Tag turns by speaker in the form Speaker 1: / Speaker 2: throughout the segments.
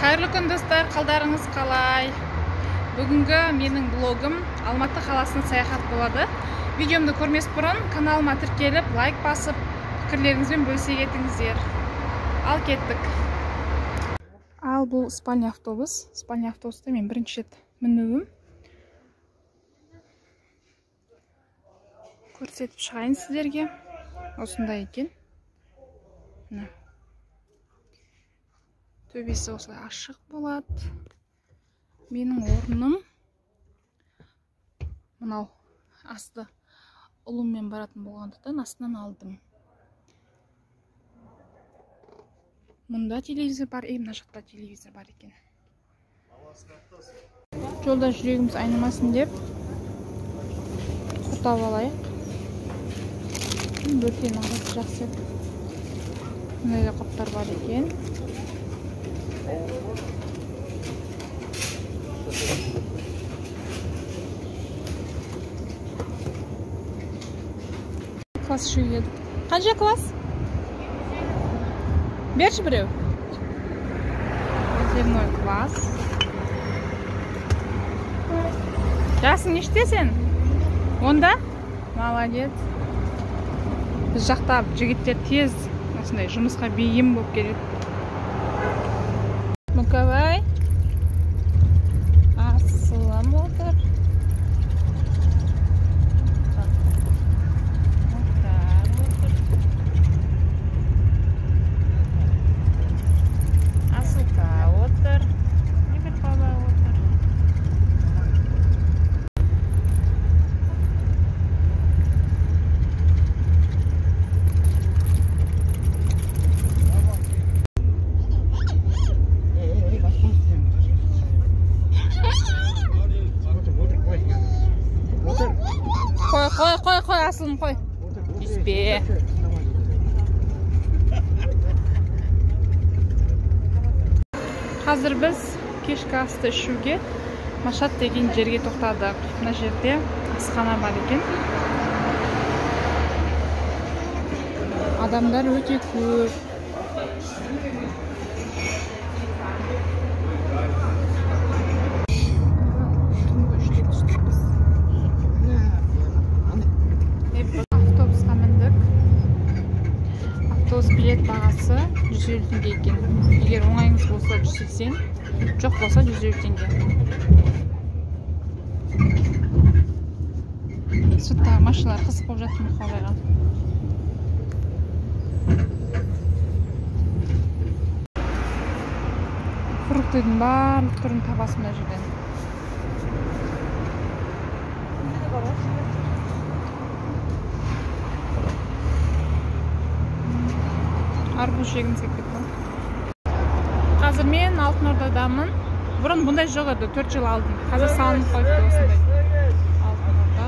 Speaker 1: Қайырлы күн достар, қалдарыңыз қалай? Бүгінгі менің блогым Алматы қаласының саяхат болады. Видеомды көрмес бұрын каналыма тіркеліп, лайк басып, пікірлеріңізбен бөлісе кетіңіздер. Ал кеттік. Ал бұл спальня автобус. Спальня автобуста мен бірінші рет мінуім. Көрсетіп шығайын сіздерге. Осындай екен. Төбесі осылай ашық болады. Менің орным мынау асты ұлыммен баратын болғандықтан астынан алдым. Мұнда телевизор бар, мына жақта телевизор бар екен. Жолда жүрегіміз айнымасын деп құртап алайық. Бөртенің ағасы жақсы. Мұндай да құрттар бар екен. Класс ішуге едік. Қанша класс? Берші біреу? Земной класс. Жасың неште сен? Онда? Молодец. Біз жақта жігіттер тез осындай жұмысқа бейім болып келеді. Мұқабай асылам отыр. Асылка отыр. Небір бала отыр. Қой, асылым қой. Еспе. Қазір біз кешкі асты ішуге Машат деген жерге тоқтадық. Мына жерде асхана бар екен. Адамдар өте көп. Билет бағасы 150 теңге екен. Егер оңайыңыз болса 180, жоқ болса 150 теңге. Соттағы машиналар қызық болып жатыр мұқабайға. Фруктыдың барлық түрін табасың мына жерден. Арбуз жегіміз келіп кетті. Қазір мен Алтын Ордадамын. Бұрын бұндай жоқ еді, 4 жыл алдым. Қазір салынып қойыпты осындай. Алтын Орда.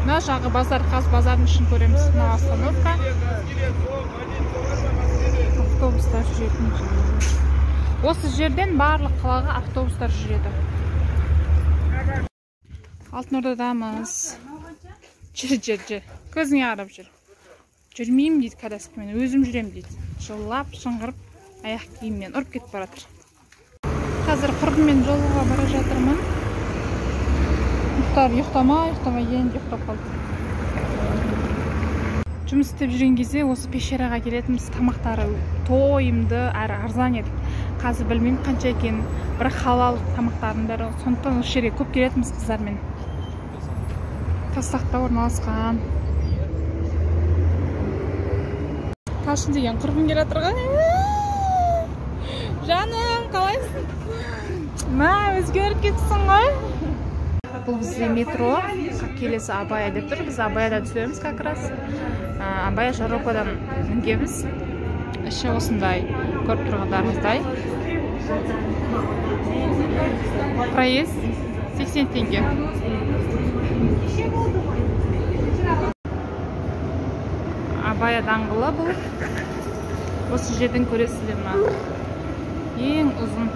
Speaker 1: Мына жағы базар, қаз базардың ішін көреміз. Мына остановка. Автобустар жүретін жер. Осы жерден барлық қалаға автобустар жүреді. Алтын Ордадамыз. Жүр. Көзіңе қарап жүр. Жүрмеймін дейді коляскамен, өзім жүрем дейді. Жоллап, шыңғырып, аяқ киіммен ұрып кетіп баратыр. Қазір құрбыммен жолға бара жатырмын. Мұхтар ұйықтамай енді ұйықтап қалды. Жұмыс істеп жүрген кезде осы пещераға келетіміз, тамақтары тойымды, әрі арзан еді. Қазір білмеймін қанша екен, бірақ халал тамақтардың бәрі. Сондықтан осы жерге көп келетіміз қыздармен. Тастақта орналасқан. Талшын деген құрбым келе жатырған. Жаным, қалайсың? Өзгеріп кетсің ғой. Бұл бізде метро, келесі Абая деп тұр. Біз Абаяда түсеміз как раз. Абая Жарокадан мінгеміз. Іші осындай, көріп тұрғандарыңыздай. Проезд 80 теңге. Абая даңғылы бұл. Осы жерден көресіздер ме? Ең ұзын.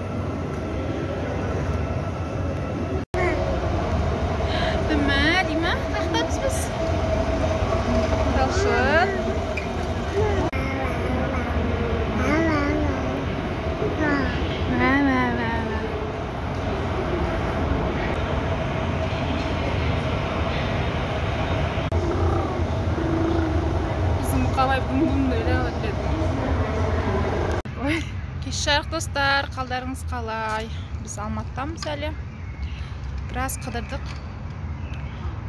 Speaker 1: Дима, тақтамыз біз. Талшын. Кеш жарық достар, қалдарыңыз қалай? Біз Алматыдамыз әлі. Біраз қыдырдық.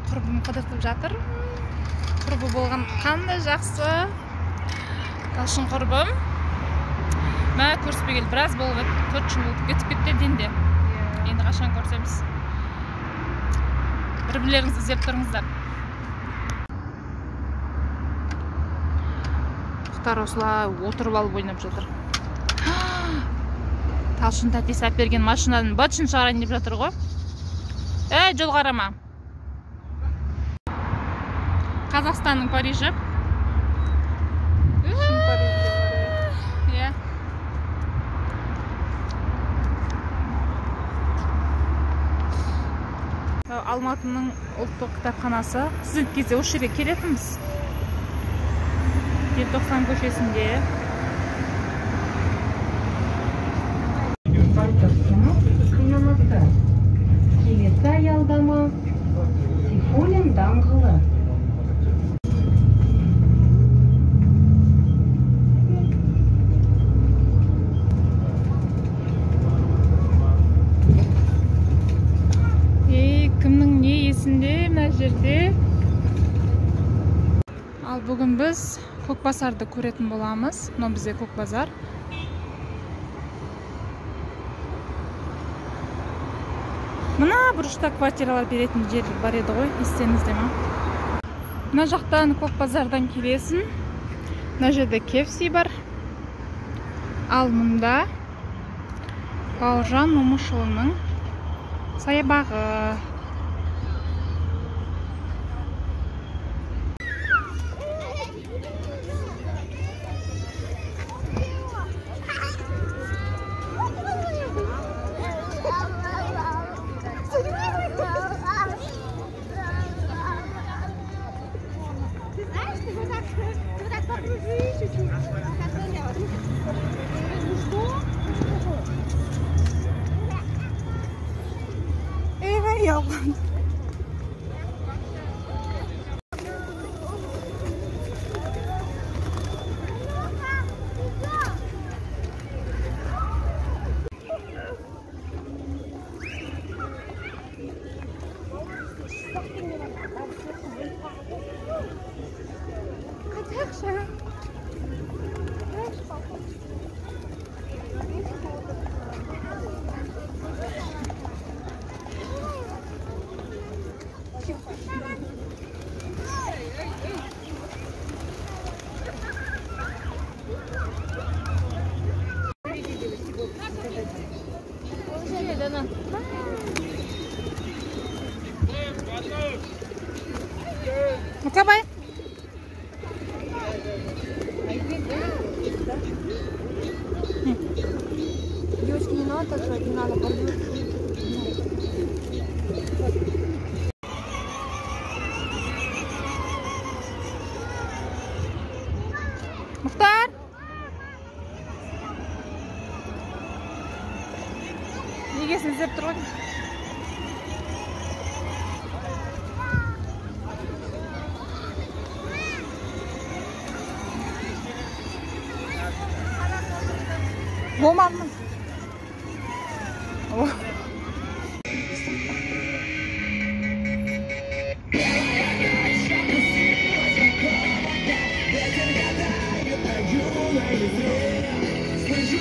Speaker 1: Құрбым қыдыртып жатыр. Құрбы болған қандай жақсы. Талшын құрбым. Мә көріспегел біраз болып 4 жыл болып кетіп кетті енді. Енді қашан көрсеміз. Бір-бірлеріңізді іздеп тұрыңыздар. Құқтар осылай отырып алып ойнап жатыр. Талшын тәтесі әперген машинадан батшын шығарайын деп жатыр ғой. Жол қарама. Қазақстанның Парижі. Алматының ұлттық кітапханасы. Студент кезде осы жерге келетінбіз. Желтоқсан көшесінде.
Speaker 2: Келесі аялдама Сейфуллин даңғылы.
Speaker 1: Кімнің не есінде мына жерде? Ал бүгін біз Көкбазарды көретін боламыз. Мынау бізде Көкбазар. Мына бұрышта квартиралар беретін жер бар еді ғой, естеріңізде ме? Мына жақтан Көкбазардан келесің. Мына жерде KFC бар. Ал мұнда Бауыржан Момышұлының саябағы. Yalan. Давай.
Speaker 2: Девочки, не надо так, не надо порвать.
Speaker 1: Мұхтар! Негесін іздеп тұр ғой. Болмадым.
Speaker 2: Слышу,